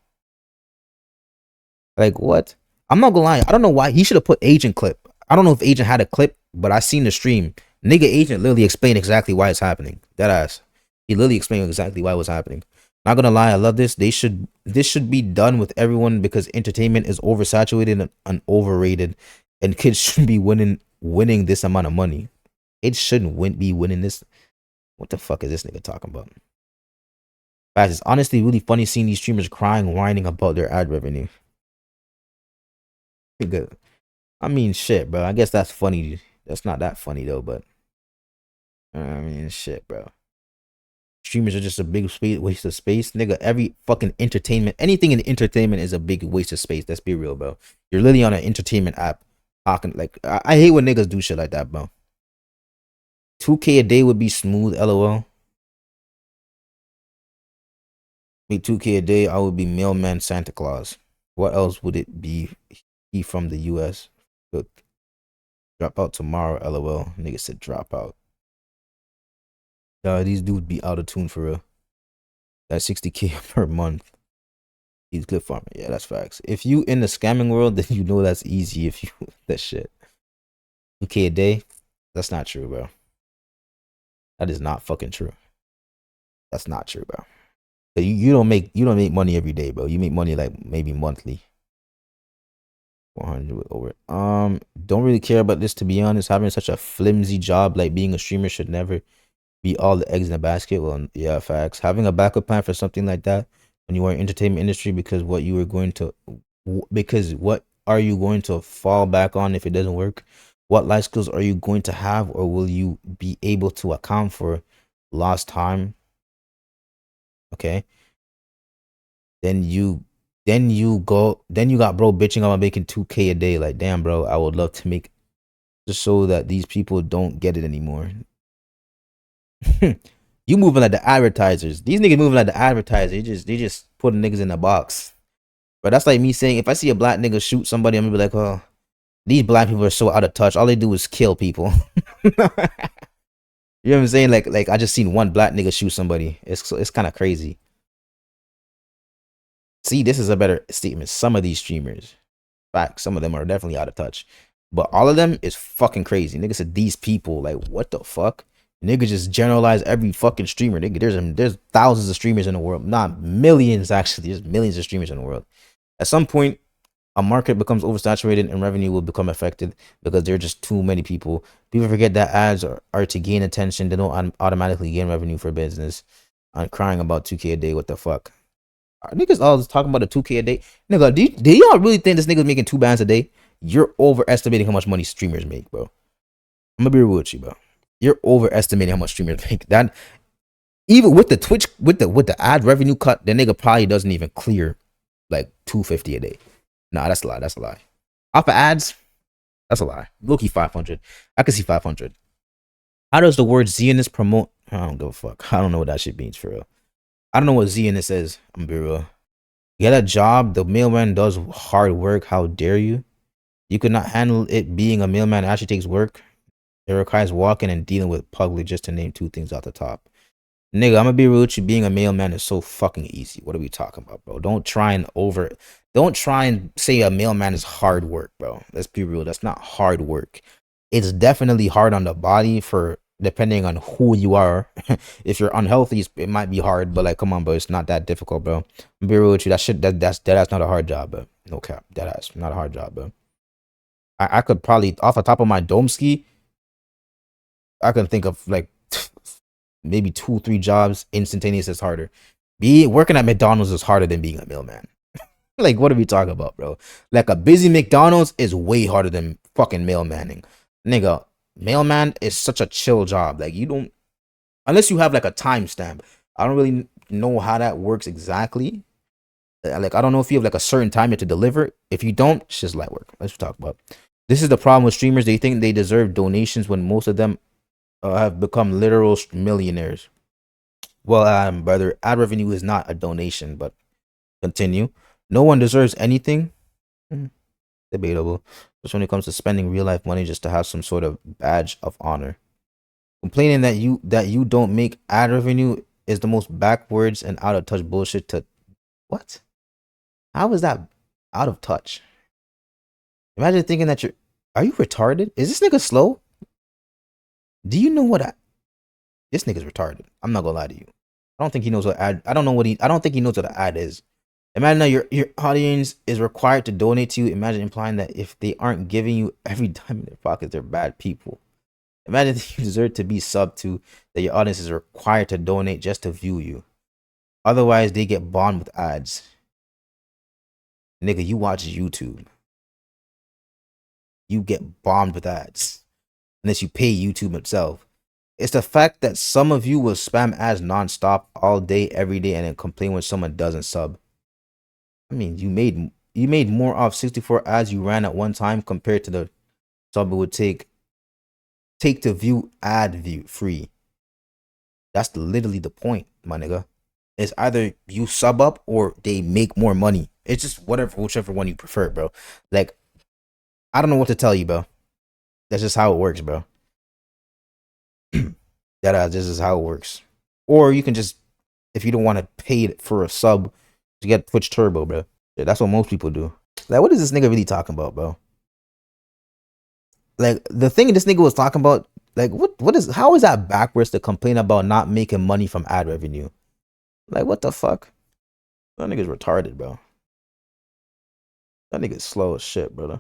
Like, what? I'm not gonna lie. I don't know why he should have put Agent clip. I don't know if Agent had a clip, but I seen the stream. Nigga, Agent literally explained exactly why it's happening. That ass. He literally explained exactly why it was happening. Not gonna lie, I love this. This should be done with everyone because entertainment is oversaturated and overrated, and kids shouldn't be winning this amount of money. It shouldn't be winning this. What the fuck is this nigga talking about? Guys, it's honestly really funny seeing these streamers crying, whining about their ad revenue. Good. I mean, shit, bro. I guess that's funny. That's not that funny though, but I mean, shit, bro. streamers are just a big waste of space, nigga. Every fucking entertainment, anything in entertainment is a big waste of space. Let's be real, bro. You're literally on an entertainment app talking like I hate when niggas do shit like that, bro. 2K a day would be smooth, lol. Me 2K a day, I would be mailman Santa Claus. What else would it be? He from the US. Good. Drop out tomorrow, lol. Nigga said drop out. These dudes be out of tune for real. That's 60K per month. He's clip farming. Yeah, that's facts. If you in the scamming world, then you know that's easy if you that shit. 2K a day? That's not true, bro. That is not fucking true. That's not true, bro. You don't make money every day, bro. You make money like maybe monthly. 400 over. Don't really care about this, to be honest. Having such a flimsy job like being a streamer should never be all the eggs in the basket. Well, yeah, facts. Having a backup plan for something like that when you are in entertainment industry, because what are you going to fall back on if it doesn't work? What life skills are you going to have, or will you be able to account for lost time? Okay. Then you got bro bitching about making 2K a day. Like, damn, bro, I would love to make, just so that these people don't get it anymore. You moving like the advertisers. These niggas moving like the advertisers. They just putting niggas in a box. But that's like me saying, if I see a black nigga shoot somebody, I'm gonna be like, oh, these black people are so out of touch. All they do is kill people. You know what I'm saying? Like I just seen one black nigga shoot somebody. It's kind of crazy. See, this is a better statement. Some of these streamers, fact, some of them are definitely out of touch, but all of them is fucking crazy. Nigga said these people, like, what the fuck? Nigga just generalize every fucking streamer. Nigga, there's thousands of streamers in the world, not millions actually. There's millions of streamers in the world. At some point, a market becomes oversaturated and revenue will become affected because there are just too many people. People forget that ads are to gain attention. They don't automatically gain revenue for business. I'm crying about 2K a day. What the fuck? Niggas always talking about a 2K a day. Nigga, do y'all really think this nigga's making 2 bands a day? You're overestimating how much money streamers make, bro. I'm gonna be real with you, bro. You're overestimating how much streamers make. That even with the Twitch, with the ad revenue cut, the nigga probably doesn't even clear like 250 a day. Nah, that's a lie. That's a lie. Off of ads, that's a lie. Low-key 500. I can see 500. How does the word Zionist promote? I don't give a fuck. I don't know what that shit means for real. I don't know what Zionist says. I'm be real. Get a job. The mailman does hard work. How dare you? You could not handle it being a mailman. It actually takes work. It requires walking and dealing with public, just to name 2 things off the top. Nigga, I'm gonna be real with you. Being a mailman is so fucking easy. What are we talking about, bro? Don't try and say a mailman is hard work, bro. Let's be real. That's not hard work. It's definitely hard on the body for depending on who you are. If you're unhealthy, it might be hard, but like, come on, bro, it's not that difficult, bro. I'm be real with you. That's not a hard job, bro. No cap. That's not a hard job, bro. I could probably, off the top of my dome ski, I can think of like maybe 2-3 jobs instantaneous is harder. Working at McDonald's is harder than being a mailman. Like, what are we talking about, bro? Like, a busy McDonald's is way harder than fucking mailmanning. Nigga, mailman is such a chill job. Like, you don't, unless you have like a timestamp. I don't really know how that works exactly. Like, I don't know if you have like a certain time you have to deliver. If you don't, it's just light work. Let's talk about. This is the problem with streamers. They think they deserve donations when most of them have become literal millionaires. Well, brother, ad revenue is not a donation, but continue. No one deserves anything. Debatable. Just when it comes to spending real life money just to have some sort of badge of honor. Complaining that you don't make ad revenue is the most backwards and out of touch bullshit to what? How is that out of touch? Imagine thinking that are you retarded? Is this nigga slow? Do you know what this nigga's retarded? I'm not gonna lie to you. I don't think he knows what ad. I don't think he knows what an ad is. Imagine that your audience is required to donate to you. Imagine implying that if they aren't giving you every dime in their pockets, they're bad people. Imagine that you deserve to be subbed to, that your audience is required to donate just to view you. Otherwise, they get bombed with ads. Nigga, you watch YouTube. You get bombed with ads. Unless you pay YouTube itself. It's the fact that some of you will spam ads nonstop all day, every day, and then complain when someone doesn't sub. I mean, you made more off 64 ads you ran at one time compared to the sub it would take to view ad view free. That's literally the point, my nigga. It's either you sub up or they make more money. It's just whichever one you prefer, bro. Like, I don't know what to tell you, bro. That's just how it works, bro. This is how it works. Or you can just, if you don't want to pay for a sub, to get Twitch Turbo, bro. Yeah, that's what most people do. Like, what is this nigga really talking about, bro? Like, the thing this nigga was talking about, like, how is that backwards to complain about not making money from ad revenue? Like, what the fuck? That nigga's retarded, bro. That nigga's slow as shit, brother.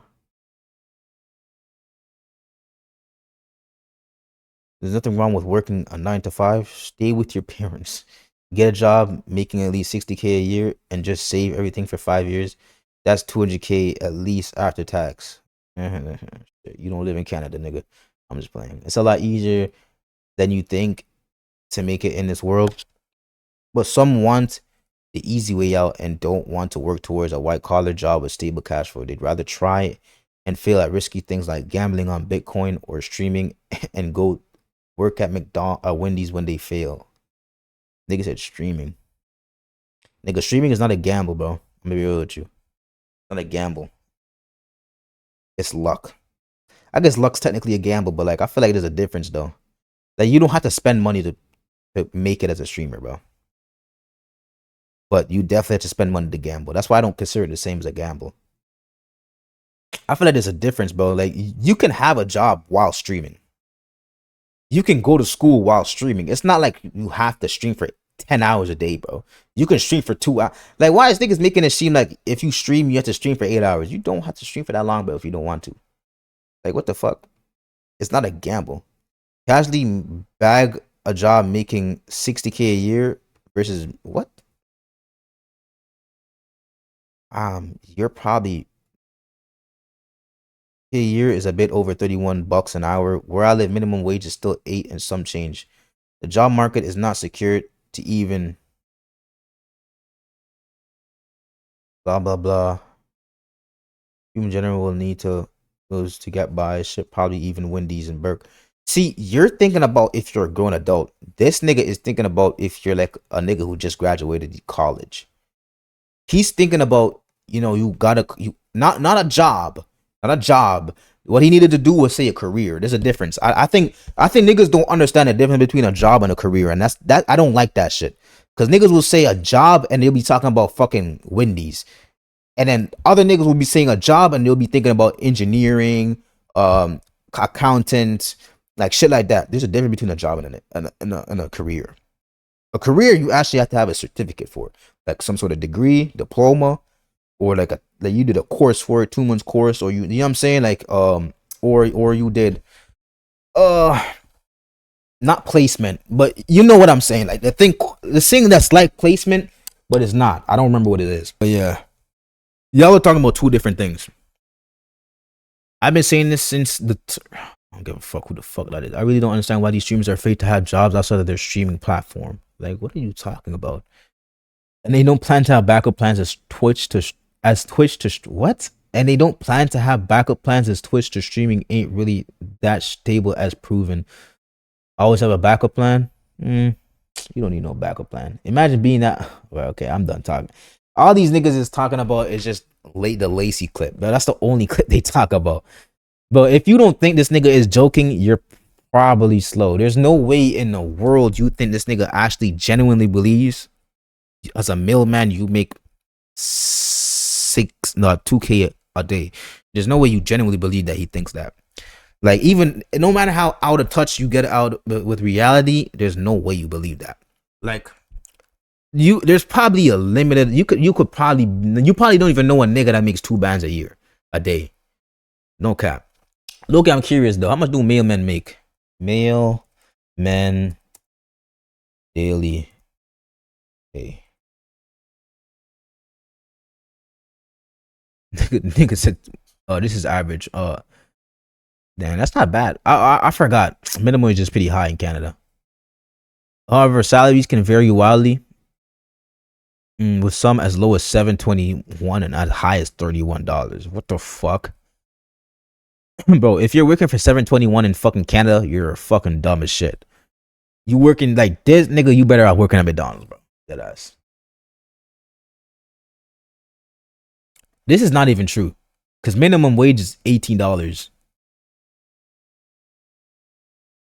There's nothing wrong with working a 9 to 5. Stay with your parents. Get a job making at least 60K a year and just save everything for 5 years. That's 200K at least after tax. You don't live in Canada, nigga. I'm just playing. It's a lot easier than you think to make it in this world. But some want the easy way out and don't want to work towards a white-collar job with stable cash flow. They'd rather try and fail at risky things like gambling on Bitcoin or streaming and go work at Wendy's when they fail. Nigga said streaming. Nigga, streaming is not a gamble, bro. I'm gonna be real with you. It's not a gamble. It's luck. I guess luck's technically a gamble, but like I feel like there's a difference though. Like you don't have to spend money to make it as a streamer, bro. But you definitely have to spend money to gamble. That's why I don't consider it the same as a gamble. I feel like there's a difference, bro. Like you can have a job while streaming. You can go to school while streaming. It's not like you have to stream for 10 hours a day, bro. You can stream for 2 hours. Like, why is niggas making it seem like if you stream, you have to stream for 8 hours? You don't have to stream for that long, bro, if you don't want to. Like, what the fuck? It's not a gamble. Casually bag a job making 60K a year versus what? You're probably a year is a bit over $31 an hour. Where I live, minimum wage is still 8 and some change. The job market is not secured to even blah blah blah. People in general will need to those to get by. Shit, probably even Wendy's and Burke. See, you're thinking about if you're a grown adult. This nigga is thinking about if you're like a nigga who just graduated college. He's thinking about, you know, not a job. Not a job. What he needed to do was say a career. There's a difference. I think niggas don't understand the difference between a job and a career, and that I don't like that shit. Cause niggas will say a job and they'll be talking about fucking Wendy's, and then other niggas will be saying a job and they'll be thinking about engineering, accountant, like shit like that. There's a difference between a job and a career. A career you actually have to have a certificate for, like some sort of degree, diploma, or like you did a course for it, 2 months course, or you know what I'm saying, like or you did not placement, but you know what I'm saying, like the thing that's like placement, but it's not. I don't remember what it is, but yeah, y'all are talking about two different things. I've been saying this since I don't give a fuck who the fuck that is. I really don't understand why these streamers are afraid to have jobs outside of their streaming platform. Like, what are you talking about? And they don't plan to have backup plans as Twitch to what? And they don't plan to have backup plans as Twitch to streaming ain't really that stable as proven. Always have a backup plan? You don't need no backup plan. Imagine being that. Well, okay, I'm done talking. All these niggas is talking about is just the Lacey clip. But that's the only clip they talk about. But if you don't think this nigga is joking, you're probably slow. There's no way in the world you think this nigga actually genuinely believes as a mailman you make 2K a day. There's no way you genuinely believe that he thinks that. Like, even no matter how out of touch you get out with reality, there's no way you believe that. Like, there's probably a limited. You probably don't even know a nigga that makes 2 bands a day. No cap. Look, I'm curious though. How much do mailmen make? Mailmen daily pay. Nigga said, this is average. Damn, that's not bad. I forgot. Minimum wage is pretty high in Canada. However, salaries can vary wildly, with some as low as $7.21 and as high as $31. What the fuck? Bro, if you're working for $7.21 in fucking Canada, you're fucking dumb as shit. You working like this, nigga, you better out working at McDonald's, bro. Dead ass. This is not even true. Because minimum wage is $18.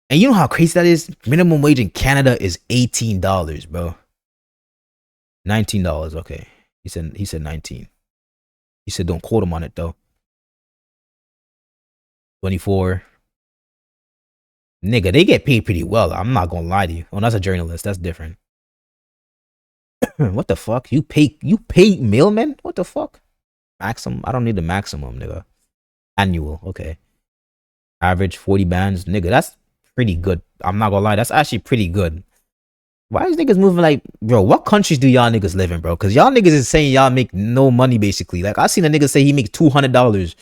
And you know how crazy that is? Minimum wage in Canada is $18, bro. $19, okay. He said 19. He said don't quote him on it though. 24. Nigga, they get paid pretty well. I'm not gonna lie to you. Oh, that's a journalist. That's different. What the fuck? You pay mailmen? What the fuck? Maximum? I don't need the maximum, nigga. Annual, okay. Average 40 bands, nigga. That's pretty good. I'm not gonna lie. That's actually pretty good. Why is niggas moving like, bro? What countries do y'all niggas live in, bro? Because y'all niggas is saying y'all make no money basically. Like I seen a nigga say he makes $200.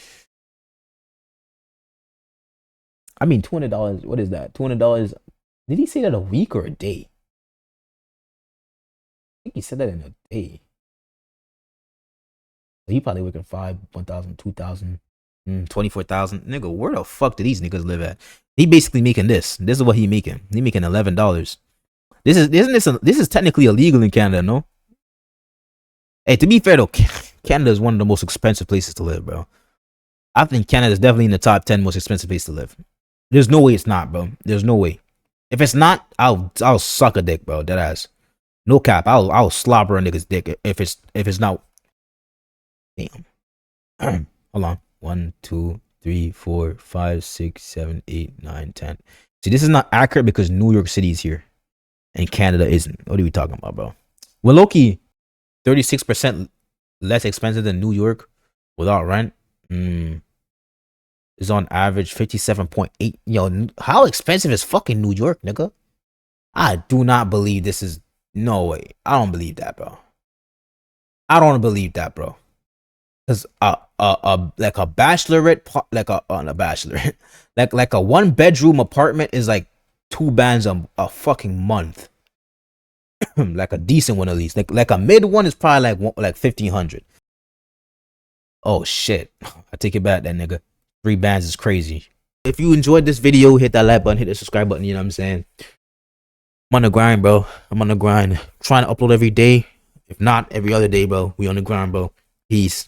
I mean $200. What is that? $200. Did he say that a week or a day? I think he said that in a day. He probably working 1,000, 2,000, 24,000. Nigga, where the fuck do these niggas live at? He basically making this. This is what he making. He making $11. This is technically illegal in Canada, no? Hey, to be fair though, Canada is one of the most expensive places to live, bro. I think Canada is definitely in the top 10 most expensive places to live. There's no way it's not, bro. There's no way. If it's not, I'll suck a dick, bro. Dead ass. No cap. I'll slobber a nigga's dick if it's not. Damn. Hold on. 1, 2, 3, 4, 5, 6, 7, 8, 9, 10. See, this is not accurate because New York City is here and Canada isn't. What are we talking about, bro? Well, Loki, 36% less expensive than New York without rent. Is on average 57.8. Yo, how expensive is fucking New York, nigga? I do not believe this is. No way. I don't believe that, bro. I don't believe that, bro. Cause like a bachelorette, like a bachelorette, like a 1-bedroom apartment is like 2 bands a fucking month. Like a decent one at least. Like a mid one is probably like 1,500. Oh shit! I take it back, that nigga. 3 bands is crazy. If you enjoyed this video, hit that like button, hit the subscribe button. You know what I'm saying? I'm on the grind, bro. I'm on the grind. Trying to upload every day. If not, every other day, bro. We on the grind, bro. Peace.